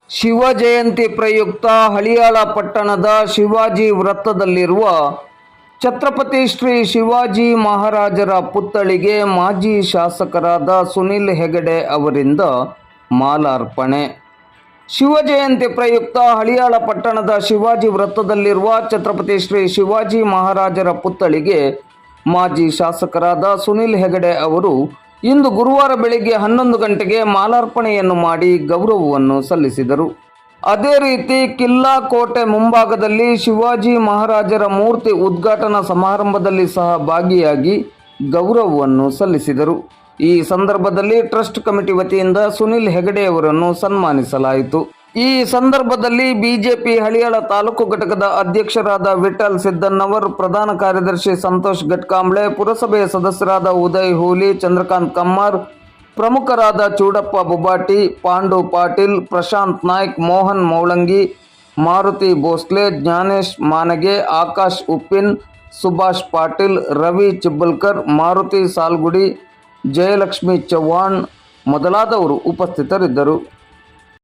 ಶಿವ ಜಯಂತಿ ಪ್ರಯುಕ್ತ ಹಳಿಯಾಳ ಪಟ್ಟಣದ ಶಿವಾಜಿ ವೃತ್ತದಲ್ಲಿರುವ ಛತ್ರಪತಿ ಶ್ರೀ ಶಿವಾಜಿ ಮಹಾರಾಜರ ಪುತ್ಥಳಿಗೆ ಮಾಜಿ ಶಾಸಕರಾದ ಸುನಿಲ್ ಹೆಗಡೆ ಅವರಿಂದ ಮಾಲಾರ್ಪಣೆ. ಶಿವ ಜಯಂತಿ ಪ್ರಯುಕ್ತ ಹಳಿಯಾಳ ಪಟ್ಟಣದ ಶಿವಾಜಿ ವೃತ್ತದಲ್ಲಿರುವ ಛತ್ರಪತಿ ಶ್ರೀ ಶಿವಾಜಿ ಮಹಾರಾಜರ ಪುತ್ಥಳಿಗೆ ಮಾಜಿ ಶಾಸಕರಾದ ಸುನಿಲ್ ಹೆಗಡೆ ಅವರು ಇಂದು ಗುರುವಾರ ಬೆಳಗ್ಗೆ 11 ಗಂಟೆಗೆ ಮಾಲಾರ್ಪಣೆಯನ್ನು ಮಾಡಿ ಗೌರವವನ್ನು ಸಲ್ಲಿಸಿದರು. ಅದೇ ರೀತಿ ಕಿಲ್ಲಾ ಕೋಟೆ ಮುಂಭಾಗದಲ್ಲಿ ಶಿವಾಜಿ ಮಹಾರಾಜರ ಮೂರ್ತಿ ಉದ್ಘಾಟನಾ ಸಮಾರಂಭದಲ್ಲಿ ಸಹ ಭಾಗಿಯಾಗಿ ಗೌರವವನ್ನು ಸಲ್ಲಿಸಿದರು. ಈ ಸಂದರ್ಭದಲ್ಲಿ ಟ್ರಸ್ಟ್ ಕಮಿಟಿ ವತಿಯಿಂದ ಸುನಿಲ್ ಹೆಗಡೆ ಅವರನ್ನು ಸನ್ಮಾನಿಸಲಾಯಿತು. ಈ ಸಂದರ್ಭದಲ್ಲಿ ಬಿಜೆಪಿ ಹಳಿಯಾಳ ತಾಲೂಕು ಘಟಕದ ಅಧ್ಯಕ್ಷರಾದ ವಿಠಲ್ ಸಿದ್ದನ್ನವರ್, ಪ್ರಧಾನ ಕಾರ್ಯದರ್ಶಿ ಸಂತೋಷ್ ಗಟ್ಕಾಂಬ್ಳೆ, ಪುರಸಭೆಯ ಸದಸ್ಯರಾದ ಉದಯ್ ಹೂಲಿ, ಚಂದ್ರಕಾಂತ್ ಕಮ್ಮಾರ್, ಪ್ರಮುಖರಾದ ಚೂಡಪ್ಪ ಬುಬಾಟಿ, ಪಾಂಡು ಪಾಟೀಲ್, ಪ್ರಶಾಂತ್ ನಾಯ್ಕ್, ಮೋಹನ್ ಮೌಳಂಗಿ, ಮಾರುತಿ ಭೋಸ್ಲೆ, ಜ್ಞಾನೇಶ್ ಮಾನಗೆ, ಆಕಾಶ್ ಉಪ್ಪಿನ್, ಸುಭಾಷ್ ಪಾಟೀಲ್, ರವಿ ಚಿಬ್ಬಲ್ಕರ್, ಮಾರುತಿ ಸಾಲ್ಗುಡಿ, ಜಯಲಕ್ಷ್ಮಿ ಚವ್ಹಾಣ್ ಮೊದಲಾದವರು ಉಪಸ್ಥಿತರಿದ್ದರು.